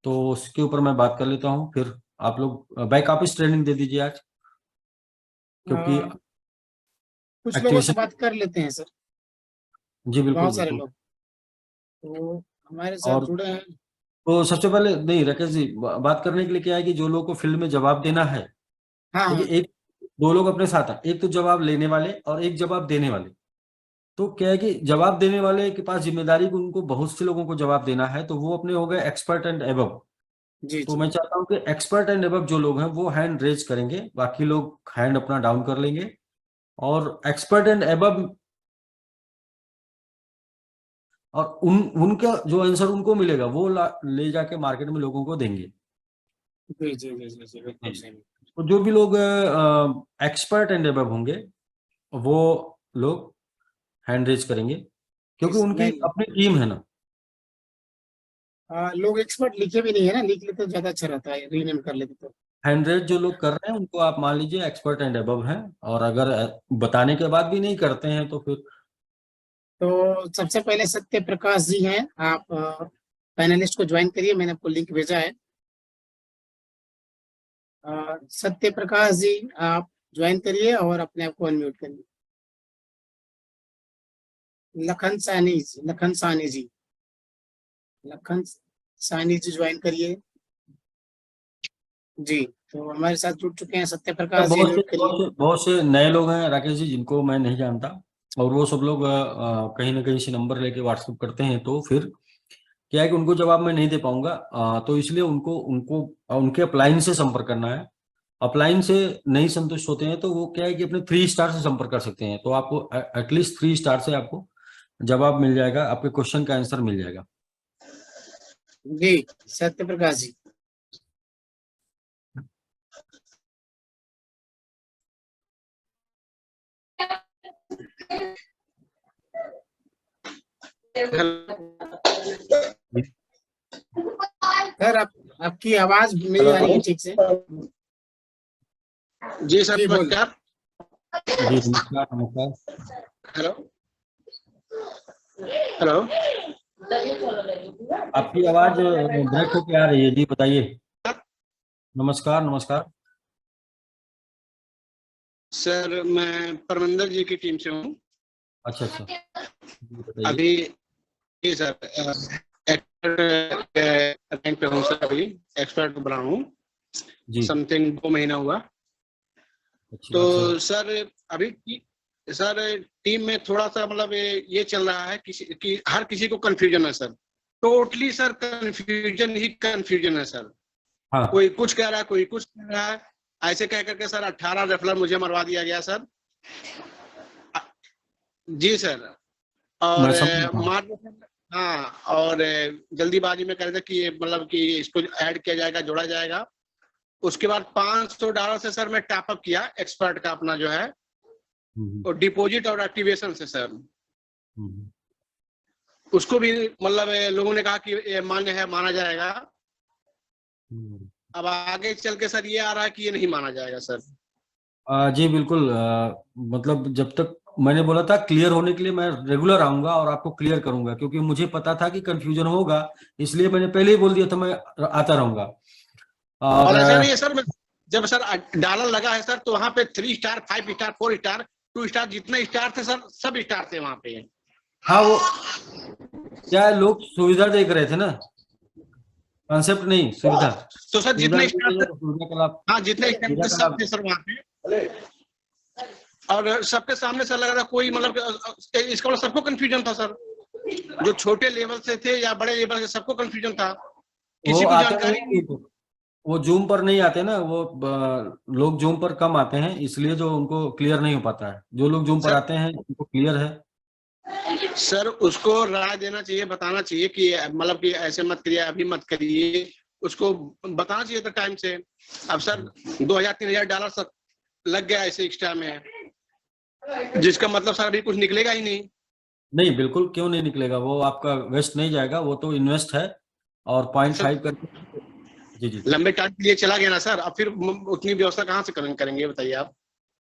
तो उसके ऊपर मैं बात कर लेता हूँ। फिर आप लोग बैक ऑफिस ट्रेनिंग दे दीजिए आज, क्योंकि आ, कुछ लोगों से एक्टिवेशन। बात कर लेते हैं सर, जी बिल्कुल बहुत सारे बिल्कुल। लोग तो हमारे साथ और जुड़े हैं। तो सबसे पहले नहीं, राकेश जी, बात करने के लिए क्या है कि जो लोगों को फील्ड में जवाब देना है, हाँ देखिए हाँ एक दो लोग अपने साथ हैं, एक तो जवाब लेने वाले और एक जवाब देने वाले। तो क्या है कि जवाब देने वाले के पास जिम्मेदारी कि उनको बहुत से लोगों को जवाब देना है, तो वो अपने हो गए एक्सपर्ट एंड एबव। जी तो जी मैं चाहता हूं कि एक्सपर्ट एंड एबव जो लोग हैं वो हैंड रेज करेंगे, बाकी लोग हैंड अपना डाउन कर लेंगे। और एक्सपर्ट एंड एबव, और उनका जो आंसर उनको मिलेगा वो ले जाके मार्केट में लोगों को देंगे। जी जी जी जी जी, बिल्कुल जी। सही। तो जो भी लोग एक्सपर्ट एंड एबव होंगे वो लोग हैंड रेज करेंगे, जी क्योंकि सर, उनकी नहीं अपनी टीम है ना। लोग एक्सपर्ट लिखे भी नहीं है ना, लिख लेते तो ज्यादा अच्छा रहता है, रीनेम कर लेते तो। हैंड रेज जो लोग कर रहे हैं उनको आप मान लीजिए एक्सपर्ट एंड अबव हैं, और अगर बताने के बाद भी नहीं करते हैं तो फिर। तो सबसे पहले सत्य प्रकाश जी हैं, आप पैनलिस्ट को ज्वाइन करिए, मैंने आपको लिंक भेजा है। सत्य प्रकाश जी, आप ज्वाइन करिए और अपने आप को अनम्यूट करिए। लखन सानी, लखन सानी जी, लखन सानी जी ज्वाइन करिए। जी, तो हमारे साथ जुड़ चुके हैं सत्य प्रकाश जी, अनम्यूट करिए। बहुत से नए लोग हैं राकेश जी, जिनको मैं नहीं जानता, और वो सब लोग कहीं ना कहीं से नंबर लेके व्हाट्सएप करते हैं, तो फिर क्या है कि उनको जवाब मैं नहीं दे पाऊंगा। तो इसलिए उनको उनको उनके अपलाइन से संपर्क करना है। अपलाइन से नहीं संतुष्ट होते हैं तो वो क्या है कि अपने 3 स्टार से संपर्क कर सकते हैं, तो आपको एटलीस्ट 3 स्टार से आपको जवाब मिल जाएगा, आपके क्वेश्चन का आंसर मिल जाएगा। जी, सत्य प्रकाश जी। सर, आपकी आवाज नहीं आ रही है हेलो। ठीक से। जी सर, जी बोल। नमस्कार। जी नमस्कार नमस्कार। Hello hello. आपकी आवाज ब्रेक होके आ रही है, जी बताइए। नमस्कार नमस्कार। सर, मैं परमिंदर जी की टीम से हूँ। अच्छा अच्छा, जी बताइए। अभी जी सर, एक्सपर्ट रैंक पे हूँ सर, अभी एक्सपर्ट बना हूँ, जी, समथिंग 2 महीना हुआ। अच्छी बात है। तो सर अभी सर टीम में थोड़ा सा मतलब ये चल रहा है कि हर किसी को कंफ्यूजन है सर। टोटली सर कंफ्यूजन ही कंफ्यूजन है सर। हाँ कोई कुछ कह रहा है, कोई कुछ कह रहा है, ऐसे कह करके सर 18 रेफरल मुझे मरवा दिया गया सर। जी सर। और मैं समझ रहा हूँ। हाँ, और जल्दीबाजी में कह रहे थे कि मतलब कि इसको ऐड किया जाएगा, जोड़ा जाएगा। उसके बाद $500 से सर मैं टॉपअप किया एक्सपर्ट का अपना जो है, और डिपॉजिट और एक्टिवेशन से सर उसको भी मतलब लोगों ने कहा कि ये मान्य है, माना जाएगा। अब आगे चल के सर ये आ रहा है कि ये नहीं माना जाएगा सर। जी बिल्कुल, मतलब जब तक मैंने बोला था क्लियर होने के लिए मैं रेगुलर आऊंगा और आपको क्लियर करूंगा, क्योंकि मुझे पता था कि कंफ्यूजन होगा, इसलिए मैंने पहले ही बोल दिया था मैं आता रहूंगा। और ऐसा नहीं और है सर, जब सर डॉलर लगा है सर तो वहां पे 3 स्टार, 5 स्टार, 4 स्टार, 2 स्टार, जितने स्टार थे सर सब स्टार थे वहां पे। हाँ, वो क्या है, लोग सुविधा देख रहे थे ना, कॉन्सेप्ट नहीं, सुविधा। तो सर सुविधा जितने स्टार देखेंगे थे, तो सुविधा का लाभ, हाँ जितने स्टार सुविधा थे का सब लाभ। थे सर वहां पे। और सबके सामने सर लग रहा था कोई मतलब इसका मतलब सबको कंफ्यूजन था सर, जो छोटे लेवल से थे या बड़े लेवल से सबको कंफ्यूजन था, वो किसी को आते जानकारी नहीं। नहीं, वो जूम पर नहीं आते ना, वो लोग जूम पर कम आते हैं, इसलिए जो उनको क्लियर नहीं हो पाता है। जो लोग जूम पर सर आते हैं उनको क्लियर है। सर उसको राय देना चाहिए, बताना चाहिए कि मतलब कि ऐसे मत करिए, अभी मत करिए, उसको बताना चाहिए था टाइम से। अब सर $2000-3000 सर लग गया ऐसे एक्स्ट्रा में, जिसका मतलब सर अभी कुछ निकलेगा ही नहीं। नहीं बिल्कुल, क्यों नहीं निकलेगा, वो आपका वेस्ट नहीं जाएगा, वो तो इन्वेस्ट है। और 0.5 करके, जी जी। लंबे टाइम के लिए चला गया ना सर, अब फिर उतनी व्यवस्था कहाँ से करेंगे बताइए आप।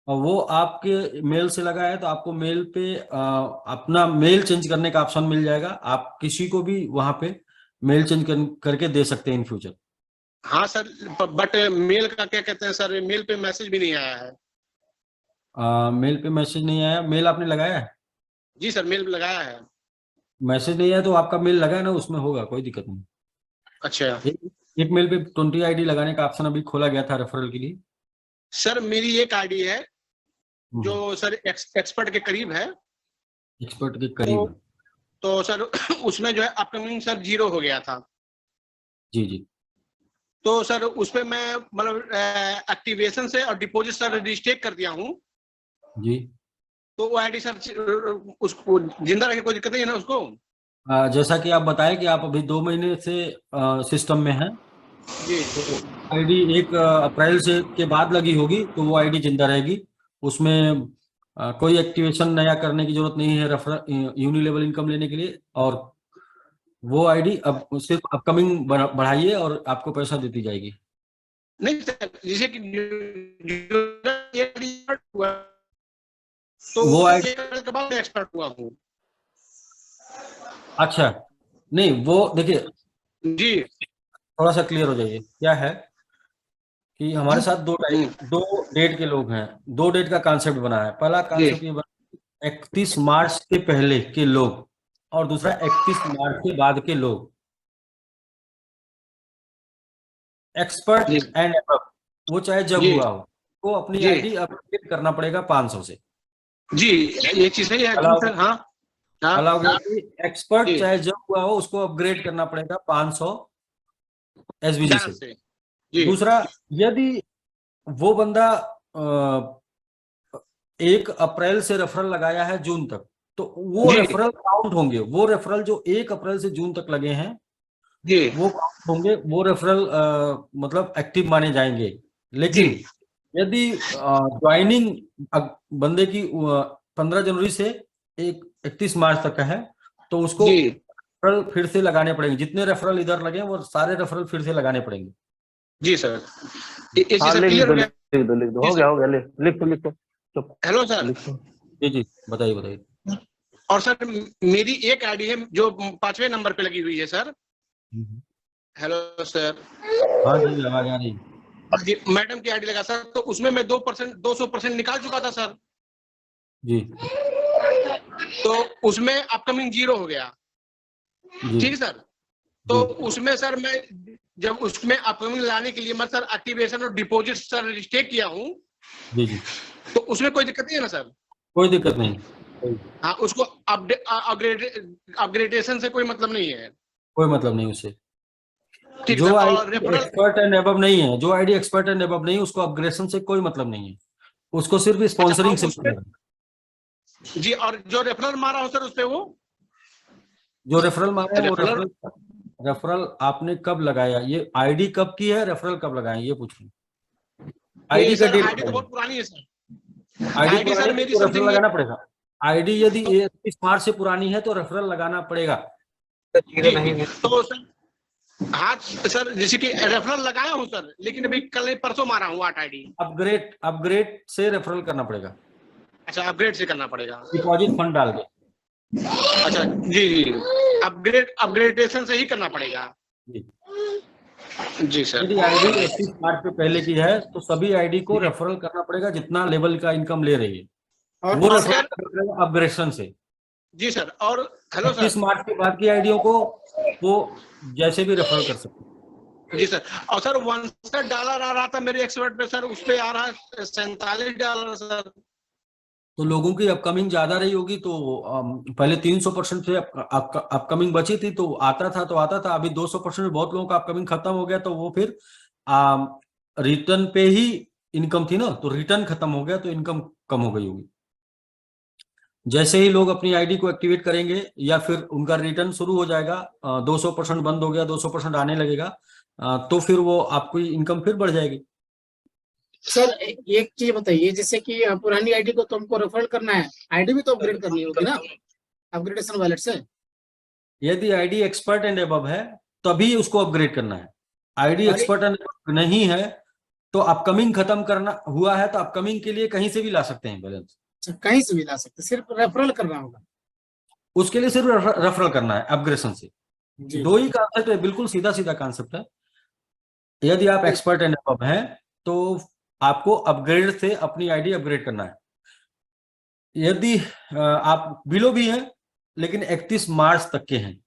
और वो आपके मेल से लगा है तो आपको मेल पे अपना मेल चेंज करने का ऑप्शन मिल जाएगा, आप किसी को भी वहां पे मेल चेंज करके दे सकते हैं इन फ्यूचर। हाँ सर, बट मेल का क्या कहते हैं सर, मेल पे मैसेज भी नहीं आया है। मेल पे मैसेज नहीं आया, मेल आपने लगाया है? जी सर, मेल लगाया है। मैसेज नहीं आया तो आपका मेल लगा है ना, उसमें होगा, कोई दिक्कत नहीं। अच्छा एक मेल पे 20 आईडी लगाने का ऑप्शन अभी खोला गया था रेफरल के लिए। सर, मेरी एक आईडी है जो सर एक्सपर्ट के करीब है। एक्सपर्ट के तो करीब है। तो सर उसमें जो है अपकमिंग सर 0 हो गया था। जी जी। तो सर उस पे मैं मतलब एक्टिवेशन से और डिपॉजिट सर रजिस्ट्रेट कर दिया हूँ। जी। तो वो आईडी सर उसको जिंदा रखे, कोई दिक्कत नहीं है ना उसको। जैसा कि आप बताएं कि आप अभी 2 महीने से सिस्टम में हैं, जी तो आईडी 1 अप्रैल से के बाद लगी होगी, तो वो आईडी जिंदा रहेगी। उसमें कोई एक्टिवेशन नया करने की जरूरत नहीं है रेफरल यूनिलेवल इनकम लेने के लिए। और वो आईडी अब सिर्फ अपकमिंग बढ़ाइए और आपको पैसा देती जाएगी। नहीं सर, जैसे कि हुआ तो वो आईडी, एक साल के बाद एक्सपर्ट हुआ हूँ। अच्छा, नहीं वो देखिए, जी थोड़ा सा क्लियर हो जाइए। क्या है कि हमारे साथ हम्म, दो डेट के लोग हैं, 2 डेट का कॉन्सेप्ट बना है। पहला जी कॉन्सेप्ट ये बना 31 मार्च के पहले के लोग, और दूसरा 31 मार्च के बाद के लोग, एक्सपर्ट जी एंड अबव, वो चाहे जब जी हुआ हो, वो अपनी जी आईडी अपडेट करना पड़ेगा 500 से। जी, ये चीज सही है जी अलाउ सर। हाँ हाँ अलाउ कि एक्सपर्ट जी, चाहे जब हुआ हो उसको अपग्रेड करना पड़ेगा 500 एसबीजी ध्यान से। से जी दूसरा, यदि वो बंदा 1 अप्रैल से रेफरल लगाया है जून तक, तो वो जी रेफरल काउंट होंगे। वो रेफरल जो 1 अप्रैल से जून तक लगे हैं जी वो काउंट होंगे, वो रेफरल मतलब एक्टिव माने जाएंगे। जी लेकिन यदि ज्वाइनिंग बंदे की 15 जनवरी से 31 मार्च तक का है, तो उसको जी रेफरल फिर से लगाने पड़ेंगे। जितने रेफरल इधर लगे हैं वो सारे रेफरल फिर से लगाने पड़ेंगे। जी सर, ये चीज हाँ, सर लिख क्लियर दो हो गया। लिख दो लिख दो, जी हो सर। गया लिख दो चुप हेलो सर। लिख दो। जी जी, बताइए बताइए। और सर मेरी एक आईडी है जो 5वें नंबर पे लगी हुई है सर। Hello sir. हाँ जी, आवाज आ रही। जी, मैडम की आईडी लगा सर, तो उसमें मैं 200% निकाल चुका था सर। जी तो उसमें अपकमिंग 0 हो गया। जी ठीक है सर। तो जी उसमें सर मैं जब उसमें अपकमिंग लाने के लिए मैं सर एक्टिवेशन और डिपॉजिट सर रजिस्टर किया हूँ, जी जी, तो उसमें कोई दिक्कत नहीं है ना सर। कोई दिक्कत नहीं। हाँ, उसको अपग्रेडेशन से कोई मतलब नहीं है। कोई मतलब नहीं उससे। ठीक है जो सर, और ID referral expert and above नहीं है, जो आईडी एक्सपर्ट एंड एबव नहीं है, उसको अपग्रेडेशन से कोई मतलब नहीं है, उसको सिर्फ स्पॉन्सरिंग से उसपे मिलेगा। जी, और जो रेफरल मारा हो सर उस पे वो जो रेफरल मारा है वो रेफरल रेफरल आपने कब लगाया, ये आईडी कब की है, रेफरल कब लगाया, ये पूछ रही ये आईडी का सर डेट आईडी तो बहुत पुरानी है सर। आईडी आईडी पुरानी सर है मेरी तो रेफरल समथिंग लगाना पड़ेगा। आईडी यदि 31 मार्च से पुरानी है तो रेफरल लगाना पड़ेगा। जी, तो सर हाँ सर, जैसे कि रेफरल लगाया हूँ सर, लेकिन अभी कल परसों मारा हूँ 8 आईडी। अपग्रेड से रेफरल करना पड़ेगा, अच्छा, अपग्रेड से करना पड़ेगा। डिपॉजिट फंड डाल के। अच्छा जी जी, अपग्रेडेशन से ही करना पड़ेगा। जी जी सर। यदि आईडी 31 मार्च से पहले की है तो सभी आईडी को रेफरल करना पड़ेगा जितना लेवल का इनकम ले रही है, और वो और रेफरल सर करना पड़ेगा अपग्रेडेशन से। जी सर, और हेलो 31 सर। मार्च के बाद की आईडियों को वो जैसे भी रेफरल कर सकते हैं। जी सर, और सर $61 आ रहा था मेरे एक्सपर्ट पे सर, उस पे आ रहा है $47 सर। तो लोगों की अपकमिंग ज्यादा रही होगी तो पहले 300% से अपकमिंग बची थी तो आता था, अभी 200% में बहुत लोगों का अपकमिंग खत्म हो गया, तो वो फिर रिटर्न पे ही इनकम थी ना, तो रिटर्न खत्म हो गया तो इनकम कम हो गई होगी। जैसे ही लोग अपनी आईडी को एक्टिवेट करेंगे या फिर उनका रिटर्न शुरू हो जाएगा, 200% बंद हो गया, 200% आने लगेगा, तो फिर वो आपकी इनकम फिर बढ़ जाएगी। सर एक चीज बताइए, जैसे कि पुरानी आईडी को तुमको रेफर करना है, आईडी भी तो अपग्रेड करनी होगी ना अपग्रेडेशन वॉलेट से। यदि आईडी एक्सपर्ट एंड एबव है तभी उसको अपग्रेड करना है। आईडी अरे- एक्सपर्ट एंड नहीं है तो अपकमिंग खत्म करना हुआ है तो अपकमिंग के लिए कहीं से भी ला सकते हैं बैलेंस। अच्छा, कहीं से भी ला सकते, सिर्फ रेफरल करना होगा। उसके लिए सिर्फ रेफरल करना है अपग्रेडेशन से। जी दो ही कॉन्सेप्ट है, बिल्कुल सीधा सीधा कॉन्सेप्ट है। यदि आप एक्सपर्ट एंड एबव हैं तो आपको अपग्रेड से अपनी आईडी अपग्रेड करना है। यदि आप बिलो भी हैं लेकिन 31 मार्च तक के हैं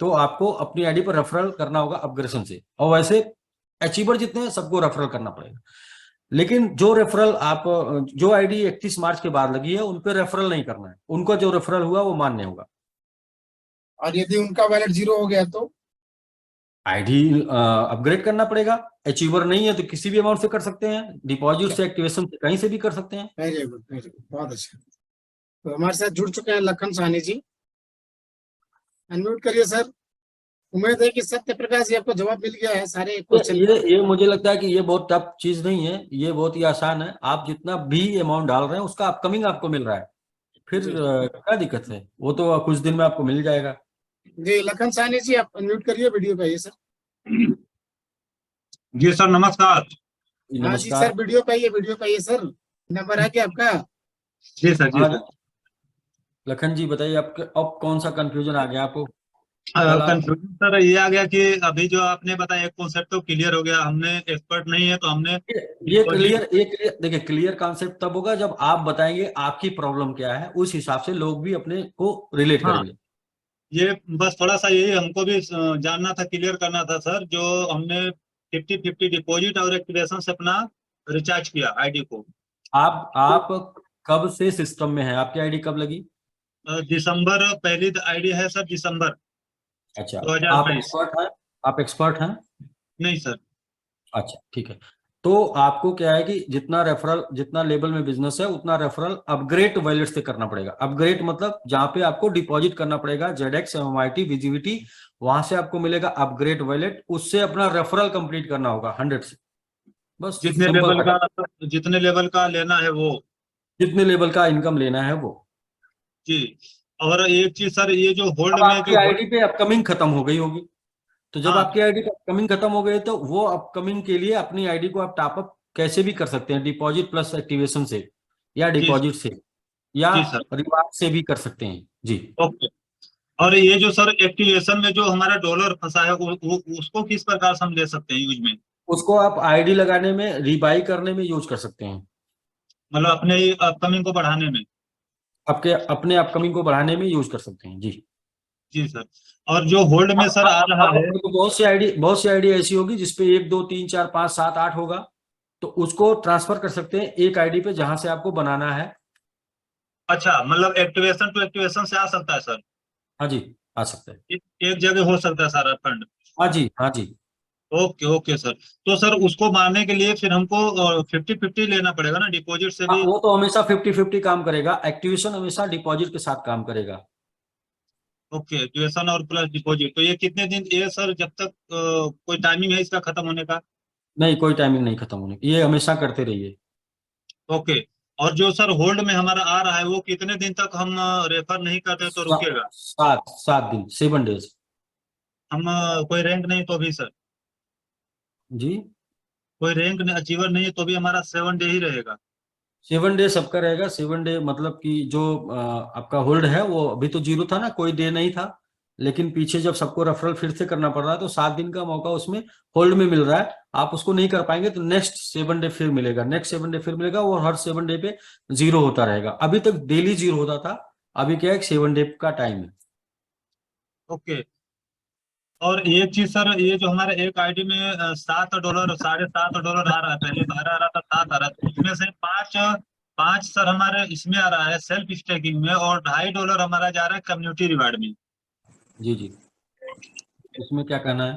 तो आपको अपनी आईडी पर रेफरल करना होगा अपग्रेडेशन से। और वैसे अचीवर जितने हैं सबको रेफरल करना पड़ेगा, लेकिन जो रेफरल आप जो आईडी 31 मार्च के बाद लगी है उन पर रेफरल नहीं करना है, उनका जो रेफरल हुआ वो मान्य होगा। और यदि उनका वैलेट 0 हो गया तो आईडी अपग्रेड करना पड़ेगा। अचीवर नहीं है तो किसी भी अमाउंट से कर सकते हैं, डिपॉजिट से, एक्टिवेशन से, कहीं से भी कर सकते हैं। वेरी गुड, बहुत अच्छा। तो हमारे साथ जुड़ चुके हैं लखन साहनी जी, अनम्यूट करिए सर। उम्मीद है कि सत्य प्रकाश जी आपको जवाब मिल गया है सारे क्वेश्चन। ये मुझे लगता है कि ये बहुत टफ चीज नहीं है, ये बहुत ही आसान है। आप जितना भी अमाउंट डाल रहे हैं उसका अपकमिंग आपको मिल रहा है, फिर क्या दिक्कत है, वो तो कुछ दिन में आपको मिल जाएगा। जी लखन साहनी जी, आप अनम्यूट करिए, वीडियो पे आइए सर। जी सर, नमस्कार। हाँ जी नमस्कार। सर, वीडियो पे आइए सर। नंबर है क्या आपका? जी सर, जी हाँ सर। लखन जी बताइए, आपके अब कौन सा कंफ्यूजन आ गया आपको? कल आप कंफ्यूजन सर ये आ गया कि अभी जो आपने बताया एक कॉन्सेप्ट तो क्लियर हो गया, हमने एक्सपर्ट नहीं है तो हमने ये क्लियर देखिए, क्लियर कॉन्सेप्ट तब होगा जब आप बताएंगे आपकी प्रॉब्लम क्या है, उस हिसाब से लोग भी अपने को रिलेट हाँ, करेंगे। ये बस थोड़ा सा यही हमको भी जानना था, क्लियर करना था सर। जो हमने 50-50 डिपॉजिट और एक्टिवेशन से अपना रिचार्ज किया आईडी को। आप कब से सिस्टम में है, आपकी आईडी कब लगी? दिसंबर, पहली आईडी है सर दिसंबर अच्छा, 2022। आप एक्सपर्ट हैं? नहीं सर। अच्छा ठीक है, तो आपको क्या है कि जितना रेफरल, जितना लेवल में बिजनेस है उतना रेफरल अपग्रेड वॉलेट से करना पड़ेगा। अपग्रेड मतलब जहां पे आपको डिपॉजिट करना पड़ेगा, जेडेक्स, एमआईटी, वीजीवीटी, वहां से आपको मिलेगा अपग्रेड वॉलेट, उससे अपना रेफरल कंप्लीट करना होगा 100 से। बस जितने लेवल का लेना है वो, जितने लेवल का इनकम लेना है वो। जी। और एक चीज सर, ये जो होल्ड अब में आपकी जो आईडी पे अपकमिंग खत्म हो गई होगी, तो जब हाँ आपकी आईडी पे अपकमिंग खत्म हो गई तो वो अपकमिंग के लिए अपनी आईडी को आप टॉपअप कैसे भी कर सकते हैं, डिपॉजिट प्लस एक्टिवेशन से या जी डिपॉजिट से या जी सर, रिवार्ड से भी कर सकते हैं जी। ओके। और ये जो सर एक्टिवेशन में जो हमारा डॉलर फंसा है उसको किस प्रकार से हम ले सकते हैं यूज में? उसको आप आईडी लगाने में, रीबाई करने में यूज कर सकते हैं, मतलब अपने अपकमिंग को बढ़ाने में? आपके अपने अपकमिंग को बढ़ाने में यूज कर सकते हैं जी। जी सर। और जो होल्ड में सर आ रहा है, तो बहुत सी आईडी ऐसी होगी जिसपे 1 2 3 4 5 7 8 होगा, तो उसको ट्रांसफर कर सकते हैं एक आईडी पे जहां से आपको बनाना है। अच्छा, मतलब एक्टिवेशन टू एक्टिवेशन से आ सकता है सर? हाँ जी, आ सकता है। एक जगह हो सकता है सारा फंड। हाँ जी, हाँ जी। Okay okay sir. तो सर उसको मारने के लिए फिर हमको 50-50 लेना पड़ेगा ना, डिपॉजिट से हाँ, भी? वो तो हमेशा 50-50 काम करेगा। एक्टिवेशन हमेशा डिपॉजिट के साथ काम करेगा। ओके, ट्यूशन और प्लस डिपॉजिट। तो ये कितने दिन, ये सर जब तक कोई टाइमिंग है इसका खत्म होने का? नहीं, कोई टाइमिंग नहीं खत्म होने की, ये हमेशा करते रहिए। ओके। और जो सर होल्ड में हमारा आ रहा है वो कितने दिन तक हम रेफर नहीं करते तो रुकेगा? 7 दिन, 7 डेज। हम कोई रैंक नहीं तो भी सर, जी, कोई रैंक अचीवर नहीं है तो भी हमारा 7 डे ही रहेगा? 7 डे सबका रहेगा। 7 डे मतलब कि जो आपका होल्ड है वो अभी तो 0 था ना, कोई डे नहीं था। लेकिन पीछे जब सबको रेफरल फिर से करना पड़ रहा है तो 7 दिन का मौका उसमें होल्ड में मिल रहा है। आप उसको नहीं कर पाएंगे तो नेक्स्ट 7 डे फिर मिलेगा, नेक्स्ट 7 डे फिर मिलेगा। वो हर 7 डे पे 0 होता रहेगा। अभी तक डेली 0 होता था, अभी क्या है, 7 डे का टाइम है। ओके। और एक चीज सर, ये जो हमारे एक आईडी में $7, $7.5 आ रहा है, पहले 12 आ रहा था, 7 आ रहा था, उसमें से पाँच पाँच सर हमारे इसमें आ रहा है सेल्फ स्टेकिंग में, और $2.5 हमारा जा रहा है कम्युनिटी रिवार्ड में। जी जी, इसमें क्या कहना है?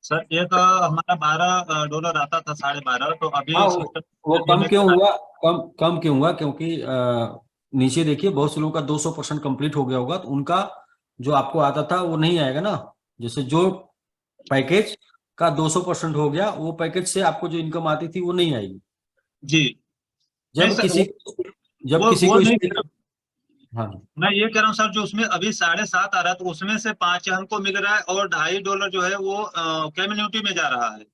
सर एक हमारा $12 आता था, 12.5, तो हाँ, अभी वो सिस्टम कम में क्यों कितना? हुआ? कम क्यों हुआ? क्योंकि नीचे देखिए, बहुत से लोगों का 200% कंप्लीट हो गया होगा, तो उनका जो आपको आता था वो नहीं आएगा ना। जैसे जो पैकेज का 200% हो गया, वो पैकेज से आपको जो इनकम आती थी वो नहीं आएगी। जी। नहीं जब सर, किसी जब किसी वो को नहीं कह रहा हूँ। हाँ, मैं ये कह रहा हूँ सर, जो उसमें अभी 7.5 आ रहा है तो उसमें से 5 हमको मिल रहा है, और $2.5 जो है वो कम्युनिटी में जा रहा है।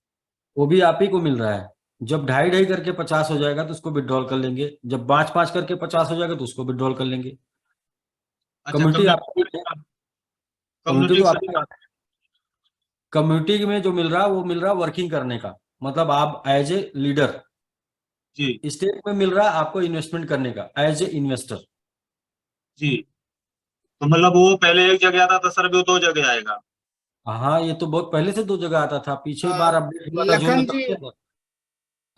वो भी आप ही को मिल रहा है। जब 2.5 करके 50 हो जाएगा तो उसको विड्रॉल कर लेंगे, जब 5-5 करके 50 हो जाएगा तो उसको विड्रॉल कर लेंगे। अच्छा, कम्युनिटी आपको कम्युनिटी कम्युनिटी कम्युनिटी तो से आपको कम्युनिटी में जो मिल रहा है वो मिल रहा है वर्किंग करने का, मतलब आप एज ए लीडर। जी स्टेट में मिल रहा है आपको इन्वेस्टमेंट करने का एज ए इन्वेस्टर। जी। तो मतलब वो पहले एक जगह आता था सर, अभी वो 2 जगह आएगा? हाँ, ये तो बहुत पहले से 2 जगह आता था, पीछे बार अपडेट हुआ था जून में लखन तब जी, किया था।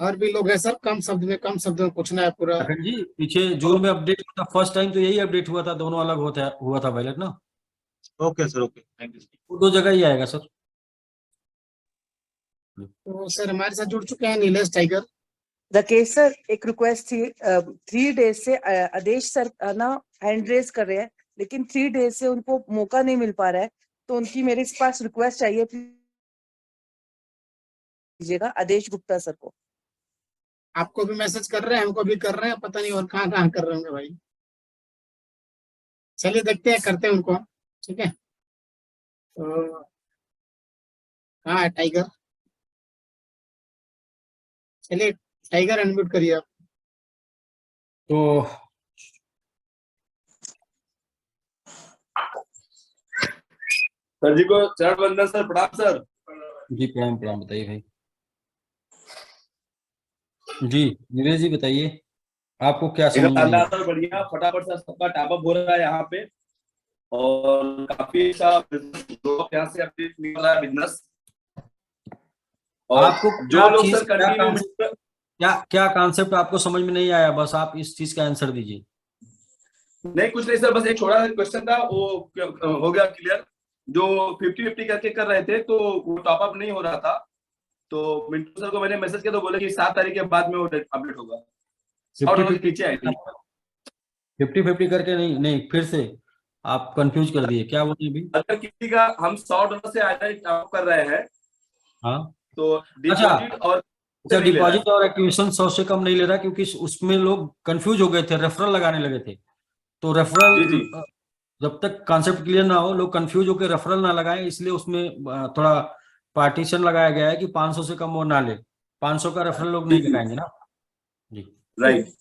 और भी लोग हैं सर, कम शब्द में पूछना है पूरा। लखन जी, पीछे तो जून में अपडेट हुआ था, फर्स्ट टाइम तो यही अपडेट हुआ था, दोनों अलग होता हुआ था बैलेट ना। Okay sir, okay, thank you. वो 2 जगह ही आएगा सर। सर हमारे साथ जुड़ चुके हैं नीलेश टाइगर। राकेश सर, एक रिक्वेस्ट थी। 3 डेज से आदेश सर ना हैंड रेज कर रहे हैं, लेकिन 3 डेज से उनको मौका नहीं मिल पा रहा है, तो उनकी मेरे पास रिक्वेस्ट चाहिए, कीजिएगा आदेश गुप्ता सर को। आपको भी मैसेज कर रहे हैं, हमको भी कर रहे हैं, पता नहीं और कहाँ कहाँ कर रहे होंगे भाई। चलिए देखते हैं, करते हैं उनको। ठीक है, तो कहाँ है टाइगर? चलिए टाइगर अनम्यूट करिए आप। तो सर जी को चरण वंदन सर, प्रणाम सर। जी, प्रणाम प्रणाम, बताइए भाई। जी, नीरज जी बताइए, आपको क्या समझ में नहीं शानदार आया? सर, बढ़िया, फटाफट से सबका टॉपअप हो रहा है यहाँ पे, और काफी अच्छा यहाँ से अपडेट निकल रहा है बिजनेस। और आपको जो क्या लोग चीज, सर क्या कंटिन्यू कॉन्सेप्ट, क्या कॉन्सेप्ट आपको समझ में नहीं आया? बस आप इस चीज का आंसर दीजिए। नहीं, कुछ नहीं सर, बस एक छोटा सा क्वेश्चन था, वो हो गया क्लियर। जो 50-50 करके कर रहे थे तो वो टॉपअप नहीं हो रहा था, तो मिंटू सर को मैंने मैसेज किया तो बोले कि 7 तारीख के बाद में वो अपडेट होगा। 50 और 50 नीचे आई थी। 50 करके नहीं, नहीं, फिर से आप कंफ्यूज कर दिए, क्या बोले अभी? अगर किसी का हम $100 से आधा कर रहे हैं हाँ, तो अच्छा डिपॉजिट और अच्छा, नहीं ले रहा है। डिपॉजिट और एक्टिवेशन 100 से कम नहीं ले रहा, क्योंकि उसमें लोग कंफ्यूज हो गए थे, रेफरल लगाने लगे थे। तो जी जी। रेफरल, जब तक कॉन्सेप्ट क्लियर ना हो, लोग कंफ्यूज होकर रेफरल ना लगाएं, इसलिए उसमें थोड़ा पार्टीशन लगाया गया है कि 500 से कम वो ना ले। 500 का रेफरल लोग जी नहीं जी। लगाएंगे ना। जी, राइट।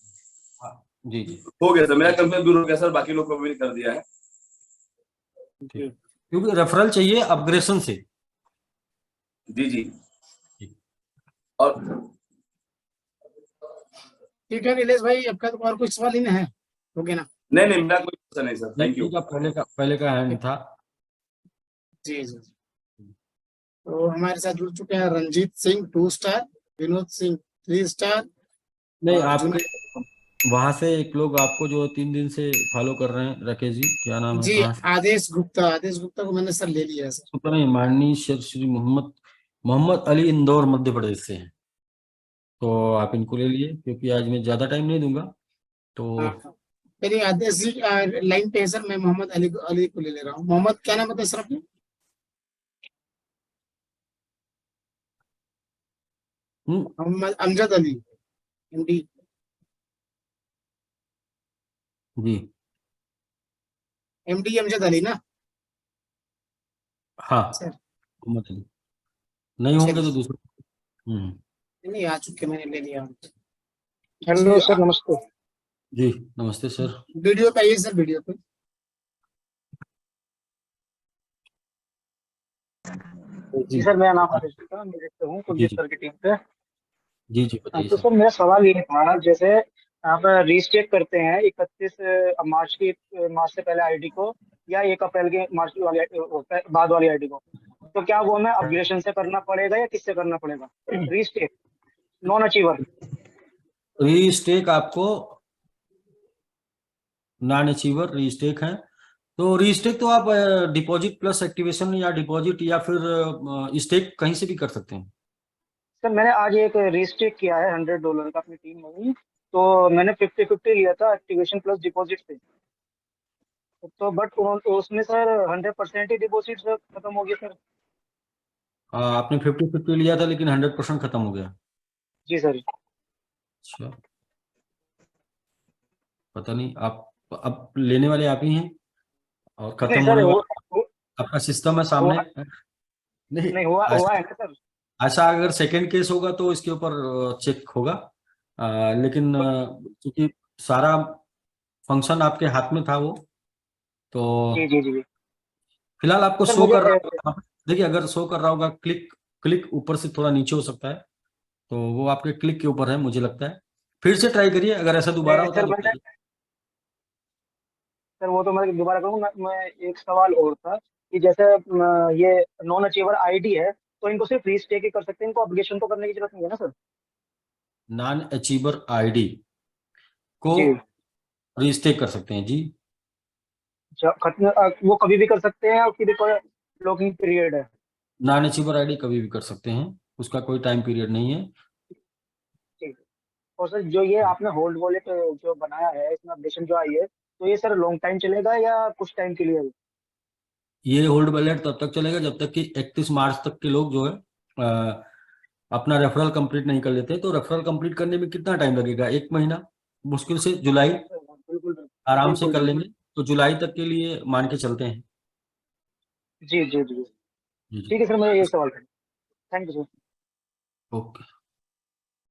हाँ, जी जी, हो गया सर, मेरा कंफर्म दूर हो गया सर, बाकी लोग को भी कर दिया है। ठीक। क्योंकि रेफरल चाहिए अपग्रेशन से। जी जी। जी। और ठीक है नीलेश भाई, आपका तो और कुछ सवाल ही नहीं है? हो गया ना? नहीं नहीं, मेरा कोई क्वेश्चन नहीं सर, थैंक यू। का पहले का हैंड था। जी जी। तो हमारे साथ जुड़ चुके हैं रंजीत सिंह 2 स्टार, विनोद सिंह 3 स्टार, नहीं, और आपके वहां से एक लोग आपको जो 3 दिन से फॉलो कर रहे हैं, राकेश जी क्या नाम है, जी, कहाँ से? आदेश गुप्ता को मैंने सर ले लिया है सर। तो नहीं, माननीय श्री मोहम्मद मोहम्मद अली, इंदौर मध्य प्रदेश से हैं। तो आप इनको ले लिए, क्योंकि आज मैं ज्यादा टाइम नहीं दूंगा। तो हाँ। मेरी आदेश जी लाइन पे है सर, मैं मोहम्मद अली को ले रहा हूँ। मोहम्मद क्या नाम बताया सर आपने? मोहम्मद अमजद अली, एमडी। जी एमडी अमजद अली ना हाँ, सर? मोहम्मद अली। नहीं होंगे तो चलिए, दूसरा। नहीं आ चुके, मैंने ले लिया। हेलो सर, नमस्ते। जी नमस्ते सर। वीडियो पे आइए सर, वीडियो पे। जी सर, मेरा नाम आदेश गुप्ता, मैं देखता हूँ जी कुलदीप जी सर की टीम पे। जी जी बताइए तो सर। सर मेरा सवाल ये था, जैसे आप रीस्टेक करते हैं 31 मार्च की, मार्च से पहले आईडी को, या 1 अप्रैल के मार्च वाली बाद वाली आईडी को, तो क्या वो हमें अपग्रेडेशन से करना पड़ेगा या किससे करना पड़ेगा रीस्टेक, नॉन अचीवर? रीस्टेक आपको नॉन अचीवर रीस्टेक है, तो रीस्टेक तो आप डिपॉजिट प्लस एक्टिवेशन या डिपॉजिट या फिर स्टेक कहीं से भी कर सकते हैं। सर मैंने आज एक रीस्टेक किया है $100 का अपनी टीम में, तो मैंने 50-50 लिया था एक्टिवेशन प्लस डिपॉजिट से। तो बट उसमें सर 100% ही डिपॉजिट खत्म हो गया सर। आपने 50-50 लिया था लेकिन 100% खत्म हो गया। जी सर। अच्छा, पता नहीं, आप अब लेने वाले आप ही हैं और खत्म नहीं सर, होने वाला आपका सिस्टम है सामने। हुआ नहीं, नहीं, हुआ ऐसा है ना सर? ऐसा अगर सेकंड केस होगा तो इसके ऊपर चेक होगा। लेकिन क्योंकि सारा फंक्शन आपके हाथ में था वो, तो जी जी जी। फिलहाल आपको सर शो मुझे कर रहा होगा। देखिए, अगर शो कर रहा होगा क्लिक, क्लिक ऊपर से थोड़ा नीचे हो सकता है, तो वो आपके क्लिक के ऊपर है मुझे लगता है। फिर से ट्राई करिए, अगर ऐसा दोबारा होता है सर तो मैंने, बताइए। सर वो तो मैं दोबारा करूँगा। मैं एक सवाल और था कि जैसे ये नॉन अचीवर आईडी है, तो इनको सिर्फ रीस्टेक ही कर सकते हैं, इनको अपग्रेडेशन तो करने की जरूरत नहीं है ना सर? नॉन अचीवर आईडी को जी। रीस्टेक कर सकते हैं जी। खत्म वो कभी भी कर सकते हैं, और फिर कोई लॉकिंग पीरियड है? नॉन अचीवर आईडी कभी भी कर सकते हैं, उसका कोई टाइम पीरियड नहीं है। ठीक। और सर जो ये आपने होल्ड वॉलेट जो बनाया है, इसमें अपडेशन जो आई है, तो ये सर लॉन्ग टाइम चलेगा या कुछ टाइम के लिए है? ये होल्ड वैलेट तब तक चलेगा जब तक कि 31 मार्च तक के लोग जो है अपना रेफरल कंप्लीट नहीं कर लेते। तो रेफरल कंप्लीट करने में कितना टाइम लगेगा, 1 महीना मुश्किल से, जुलाई बिल्कुल आराम से बिल्कुल कर बिल्कुल। लेंगे। तो जुलाई तक के लिए मान के चलते हैं। जी जी जी। जी जी। ठीक है सर, मेरा ये सवाल था। Thank you sir. ओके।